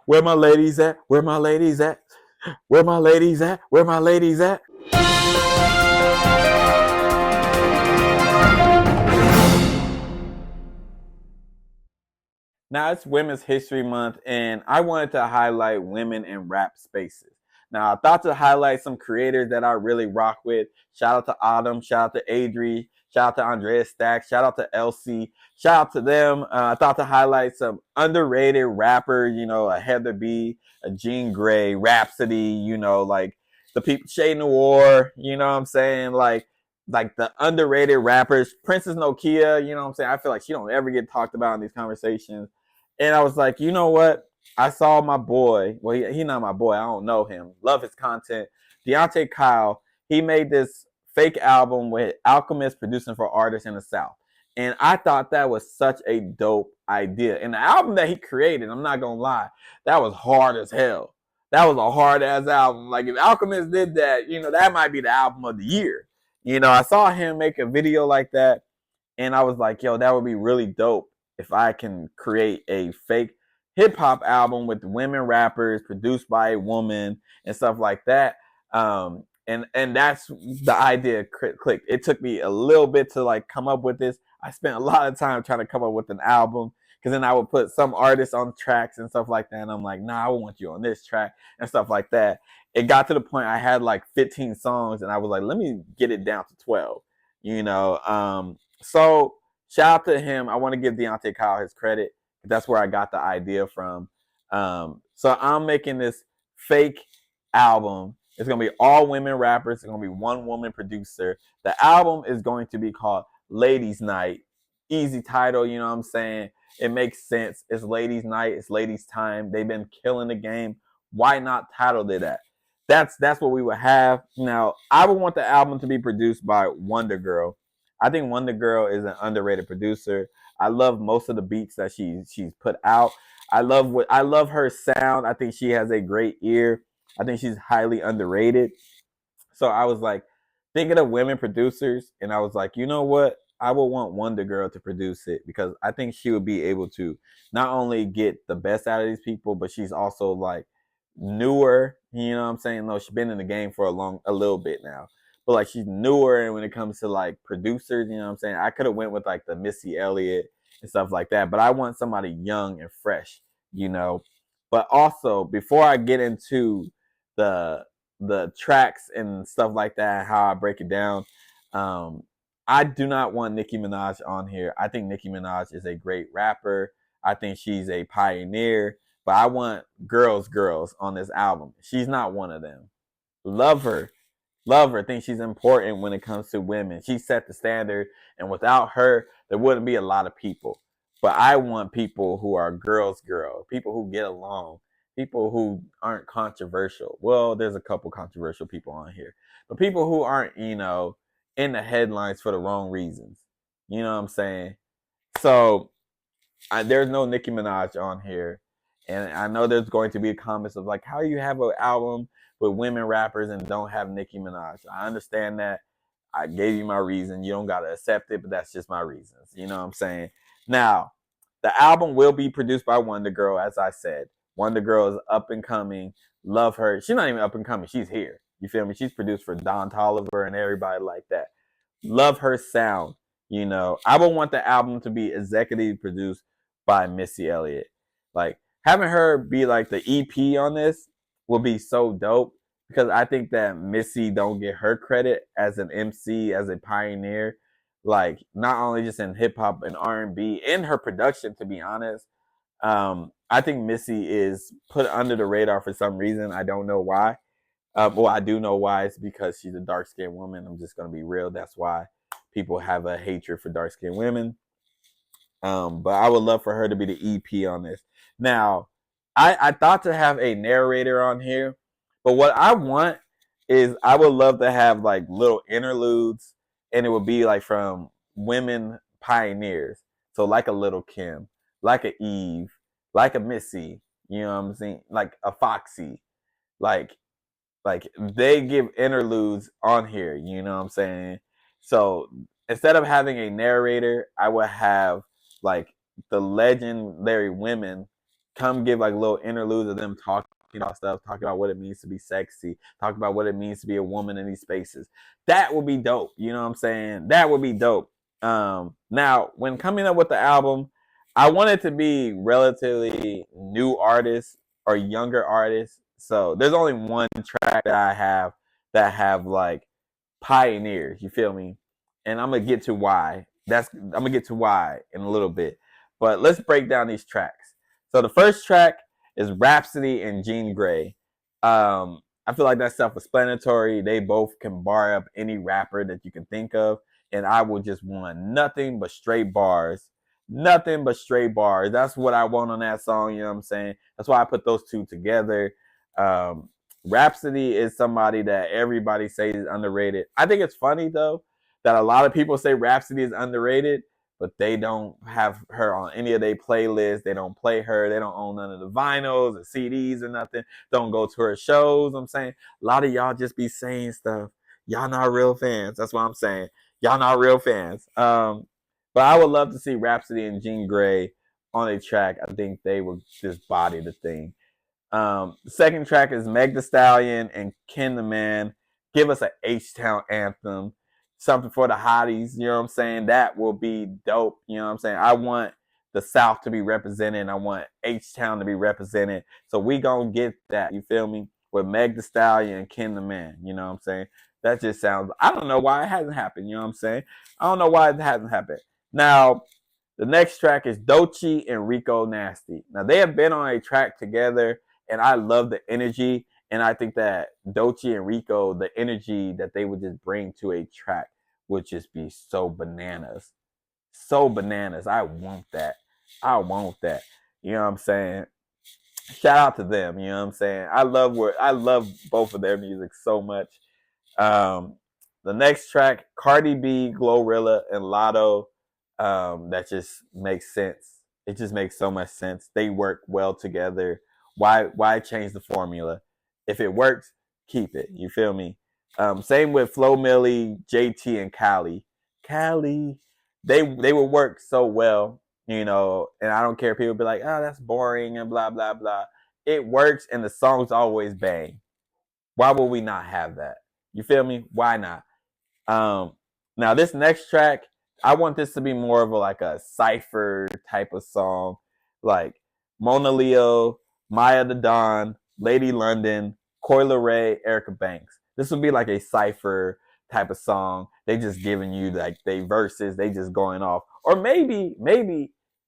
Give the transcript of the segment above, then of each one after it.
Where my ladies at? Where my ladies at? Where my ladies at? Where my ladies at? Now it's Women's History Month, and I wanted to highlight women in rap spaces. Now I thought to highlight some creators that I really rock with. Shout out to Autumn, shout out to Adri, shout out to Andrea Stack, shout out to Elsie, shout out to them. I thought to highlight some underrated rappers, a Heather B, a Jean Grey, Rhapsody, like the people, Shay Noir, you know what I'm saying? Like the underrated rappers, Princess Nokia, you know what I'm saying? I feel like she don't ever get talked about in these conversations. And I was like, you know what? I saw my boy. Well, he not my boy. I don't know him. Love his content. Deante Kyle. He made this fake album with Alchemist producing for artists in the South. And I thought that was such a dope idea. And the album that he created, I'm not gonna lie, that was hard as hell. That was a hard ass album. Like if Alchemist did that, that might be the album of the year. I saw him make a video like that, and I was like, yo, that would be really dope if I can create a fake hip hop album with women rappers produced by a woman and stuff like that. And that's the idea clicked. It took me a little bit to like come up with this. I spent a lot of time trying to come up with an album, because then I would put some artists on tracks and stuff like that. And I'm like, nah, I want you on this track and stuff like that. It got to the point I had like 15 songs, and I was like, let me get it down to 12. So shout out to him. I want to give Deante Kyle his credit. That's where I got the idea from. So I'm making this fake album. It's going to be all women rappers. It's going to be one woman producer. The album is going to be called Ladies Night. Easy title, you know what I'm saying? It makes sense. It's Ladies Night. It's Ladies Time. They've been killing the game. Why not title it that? That's what we would have. Now, I would want the album to be produced by Wonder Girl. I think Wonder Girl is an underrated producer. I love most of the beats that she's put out. I love her sound. I think she has a great ear. I think she's highly underrated. So I was like thinking of women producers, and I was like, you know what? I would want Wonder Girl to produce it, because I think she would be able to not only get the best out of these people, but she's also like newer. You know what I'm saying? No, she's been in the game for a little bit now, but like she's newer. And when it comes to like producers, you know what I'm saying? I could have went with like the Missy Elliott and stuff like that, but I want somebody young and fresh, But also, before I get into the tracks and stuff like that, how I break it down, I do not want Nicki Minaj on here. I think Nicki Minaj is a great rapper. I think she's a pioneer, but I want girls on this album. She's not one of them. Love her. Love her. Think she's important when it comes to women. She set the standard, and without her, there wouldn't be a lot of people. But I want people who are girls, people who get along, people who aren't controversial. Well, there's a couple controversial people on here, but people who aren't, in the headlines for the wrong reasons. You know what I'm saying? So there's no Nicki Minaj on here. And I know there's going to be comments of like, how you have an album with women rappers and don't have Nicki Minaj. I understand that. I gave you my reason. You don't got to accept it, but that's just my reasons. You know what I'm saying? Now, the album will be produced by Wonder Girl, as I said. Wonder Girl is up and coming. Love her. She's not even up and coming. She's here. You feel me? She's produced for Don Toliver and everybody like that. Love her sound. I would want the album to be executive produced by Missy Elliott. Like, having her be like the EP on this will be so dope, because I think that Missy don't get her credit as an MC, as a pioneer. Like, not only just in hip hop and R&B, in her production, to be honest. I think Missy is put under the radar for some reason. I don't know why. Well, I do know why. It's because she's a dark-skinned woman. I'm just going to be real. That's why people have a hatred for dark-skinned women. But I would love for her to be the EP on this. Now, I thought to have a narrator on here, but what I want is I would love to have like little interludes, and it would be like from women pioneers. So like a Little Kim, like a Eve, like a Missy, you know what I'm saying? Like a Foxy, like they give interludes on here, you know what I'm saying? So instead of having a narrator, I would have like the legendary women come give like little interludes of them talking about stuff, talking about what it means to be sexy, talking about what it means to be a woman in these spaces. That would be dope. You know what I'm saying? That would be dope. Now, when coming up with the album, I want it to be relatively new artists or younger artists. So there's only one track that I have that have like pioneers. You feel me? And I'm gonna get to why. I'm gonna get to why in a little bit. But let's break down these tracks. So the first track is Rhapsody and Jean Grey. I feel like that's self-explanatory. They both can bar up any rapper that you can think of, and I will just want nothing but straight bars. Nothing but straight bars. That's what I want on that song. You know what I'm saying? That's why I put those two together. Um, Rhapsody is somebody that everybody says is underrated. I think it's funny though that a lot of people say Rhapsody is underrated, but they don't have her on any of their playlists. They don't play her. They don't own none of the vinyls or CDs or nothing. Don't go to her shows. I'm saying a lot of y'all just be saying stuff. Y'all not real fans. That's what I'm saying. Y'all not real fans. But I would love to see Rhapsody and Jean Grey on a track. I think they would just body the thing. The second track is Meg Thee Stallion and Ken the Man. Give us an H-Town anthem. Something for the hotties, you know what I'm saying? That will be dope, you know what I'm saying? I want the South to be represented, and I want H-Town to be represented. So we gonna get that, you feel me? With Meg Thee Stallion and Ken the Man, you know what I'm saying? That just sounds, I don't know why it hasn't happened, you know what I'm saying? I don't know why it hasn't happened. Now, the next track is Doechii and Rico Nasty. Now, they have been on a track together, and I love the energy. And I think that Doechii and Rico, the energy that they would just bring to a track would just be so bananas. So bananas. I want that. I want that. You know what I'm saying? Shout out to them. You know what I'm saying? I love both of their music so much. Um, the next track, Cardi B, Glorilla, and Lotto. That just makes sense. It just makes so much sense. They work well together. Why change the formula? If it works, keep it. You feel me? Same with Flo Milli, JT, and Cali. Cali, they will work so well, you know. And I don't care if people be like, "Oh, that's boring," and blah blah blah. It works, and the songs always bang. Why would we not have that? You feel me? Why not? Um, Now this next track, I want this to be more of like a cipher type of song, like Mona Leo, Maya the Don, Lady London, Coi Leray, Erica Banks. This would be like a cipher type of song. They just giving you like they verses, they just going off. Or maybe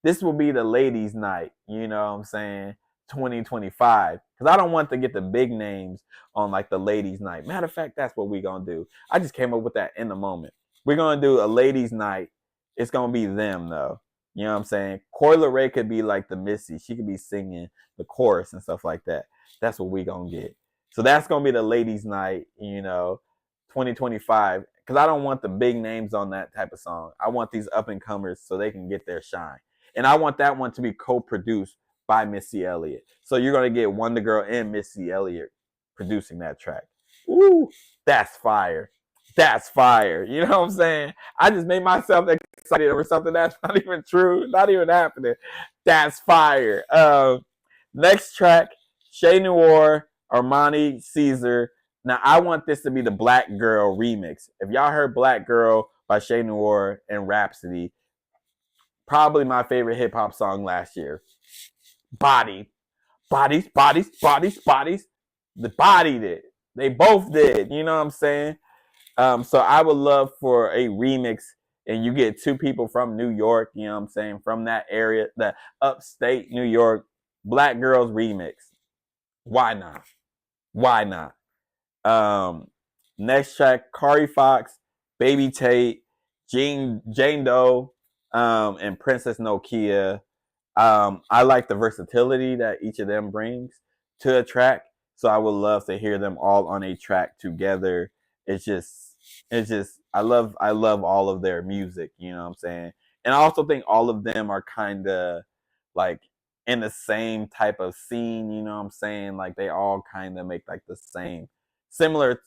this will be the ladies' night. You know what I'm saying? 2025, because I don't want to get the big names on like the ladies' night. Matter of fact, that's what we gonna do. I just came up with that in the moment. We're gonna do a ladies' night. It's gonna be them though. You know what I'm saying? Coi Leray could be like the Missy. She could be singing the chorus and stuff like that. That's what we gonna get. So that's gonna be the ladies' night. 2025. Because I don't want the big names on that type of song. I want these up and comers so they can get their shine. And I want that one to be co-produced by Missy Elliott. So you're gonna get Wonder Girl and Missy Elliott producing that track. Ooh, that's fire. That's fire. You know what I'm saying? I just made myself excited over something that's not even true, not even happening. That's fire. Next track, Shay Noir, Armani Caesar. Now I want this to be the Black Girl remix. If y'all heard Black Girl by Shay Noir and Rhapsody, probably my favorite hip hop song last year. Body, bodies. The bodied it. They both did. You know what I'm saying? So I would love for a remix, and you get two people from New York. You know what I'm saying? From that area, the upstate New York, Black Girls remix. Why not? Why not? Um, Next track, Kari Fox, Baby Tate, Jane Doe, and Princess Nokia. I like the versatility that each of them brings to a track. So I would love to hear them all on a track together. It's just I love all of their music, you know what I'm saying? And I also think all of them are kind of like in the same type of scene, you know what I'm saying? Like they all kind of make like the same similar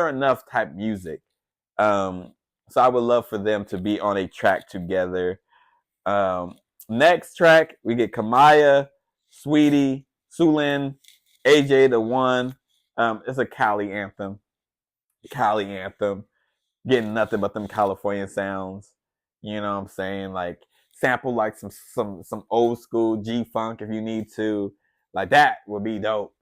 enough type music. Um so I would love for them to be on a track together. Um Next track, we get Kamaya, Sweetie, Sulin, AJ the One. It's a Cali anthem. Cali anthem. Getting nothing but them California sounds. You know what I'm saying? Like sample like some old school G funk if you need to. Like that would be dope.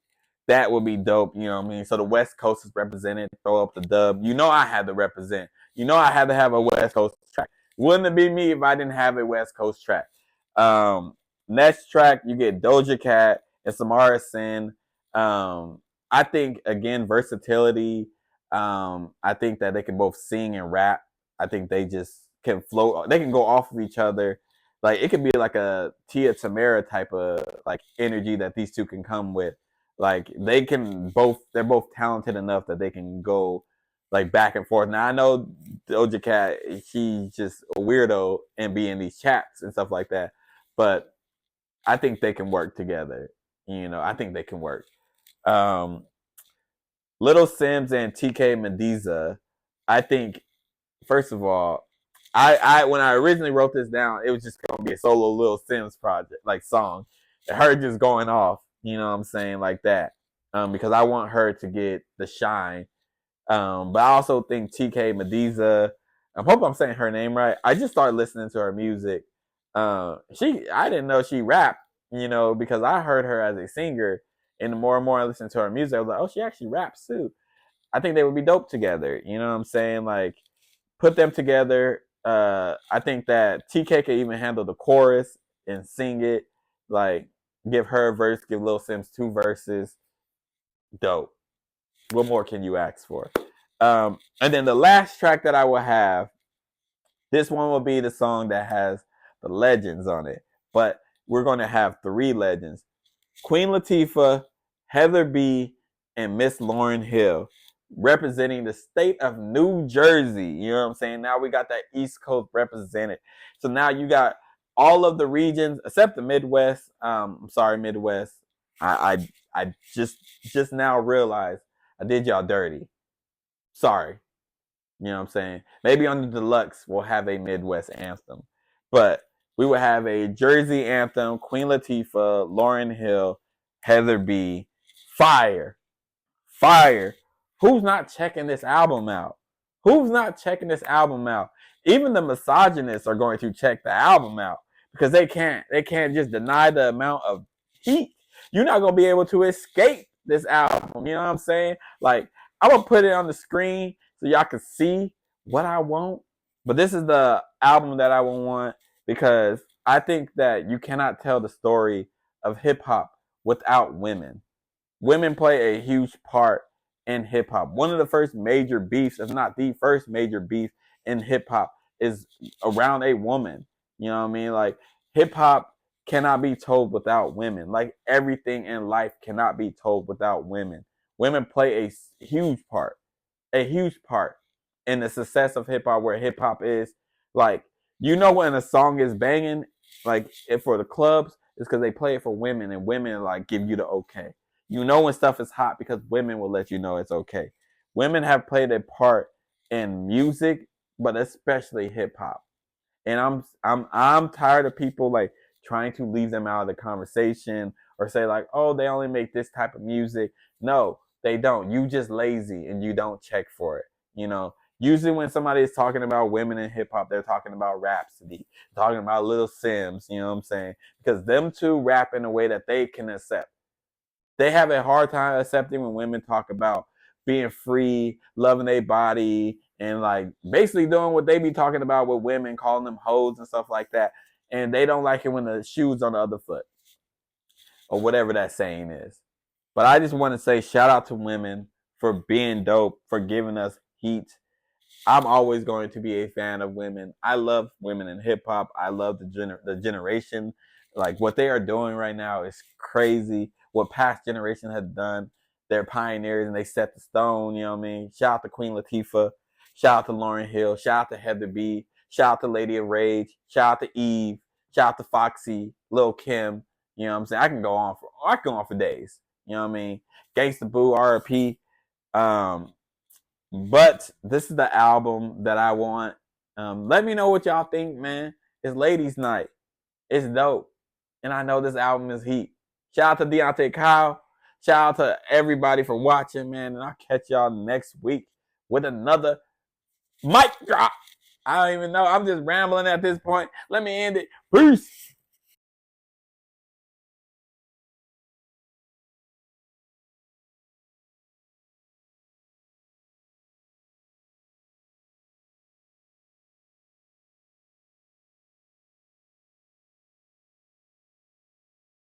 That would be dope. You know what I mean? So the West Coast is represented. Throw up the dub. You know I had to represent. You know I had to have a West Coast track. Wouldn't it be me if I didn't have a West Coast track? Um, Next track you get Doja Cat and Samara Sin. I think again versatility. I think that they can both sing and rap. I think they just can float. They can go off of each other. Like it could be like a Tia Tamara type of like energy that these two can come with. Like they can both. They're both talented enough that they can go like back and forth. Now I know Doja Cat. She's just a weirdo and be in these chats and stuff like that. But I think they can work together. You know, I think they can work. Um, Little Sims and TK Mediza, I think first of all, I when I originally wrote this down, it was just gonna be a solo Little Sims project, like song. Her just going off, you know what I'm saying, like that. Because I want her to get the shine. But I also think TK Mediza, I hope I'm saying her name right. I just started listening to her music. I didn't know she rapped, you know, because I heard her as a singer. And the more and more I listened to her music, I was like, oh, she actually raps too. I think they would be dope together. You know what I'm saying? Like, put them together. I think that TK can even handle the chorus and sing it. Like, give her a verse, give Lil Sims 2 verses. Dope. What more can you ask for? And then the last track that I will have, this one will be the song that has the legends on it. But we're going to have 3 legends. Queen Latifah, Heather B, and Miss Lauryn Hill representing the state of New Jersey. You know what I'm saying? Now we got that East Coast represented. So now you got all of the regions except the Midwest. I'm sorry, Midwest. I just now realized I did y'all dirty. Sorry. You know what I'm saying? Maybe on the deluxe we'll have a Midwest anthem. But we will have a Jersey anthem, Queen Latifah, Lauryn Hill, Heather B. Fire. Fire. Who's not checking this album out? Who's not checking this album out? Even the misogynists are going to check the album out because they can't just deny the amount of heat. You're not gonna be able to escape this album. You know what I'm saying? Like I'm gonna put it on the screen so y'all can see what I want. But this is the album that I will want because I think that you cannot tell the story of hip hop without women. Women play a huge part in hip hop. One of the first major beefs, if not the first major beef in hip hop, is around a woman. You know what I mean? Like hip hop cannot be told without women. Like everything in life cannot be told without women. Women play a huge part in the success of hip hop, where hip hop is. Like, you know, when a song is banging, like if for the clubs, it's because they play it for women, and women like give you the okay. You know when stuff is hot because women will let you know it's okay. Women have played a part in music, but especially hip hop. And I'm tired of people like trying to leave them out of the conversation or say like, oh, they only make this type of music. No, they don't. You just lazy and you don't check for it. You know, usually when somebody is talking about women in hip hop, they're talking about Rhapsody, talking about Little Sims. You know what I'm saying? Because them two rap in a way that they can accept. They have a hard time accepting when women talk about being free, loving their body, and like basically doing what they be talking about with women, calling them hoes and stuff like that. And they don't like it when the shoe's on the other foot or whatever that saying is. But I just want to say shout out to women for being dope, for giving us heat. I'm always going to be a fan of women. I love women in hip hop. I love the generation. Like what they are doing right now is crazy. What past generation has done, they're pioneers and they set the stone. You know what I mean? Shout out to Queen Latifah. Shout out to Lauryn Hill. Shout out to Heather B. Shout out to Lady of Rage. Shout out to Eve. Shout out to Foxy, Lil Kim. You know what I'm saying? I can go on for days. You know what I mean? Gangsta Boo, RP. But this is the album that I want. Let me know what y'all think, man. It's ladies' night. It's dope. And I know this album is heat. Shout out to Deante Kyle. Shout out to everybody for watching, man. And I'll catch y'all next week with another mic drop. I don't even know. I'm just rambling at this point. Let me end it. Peace.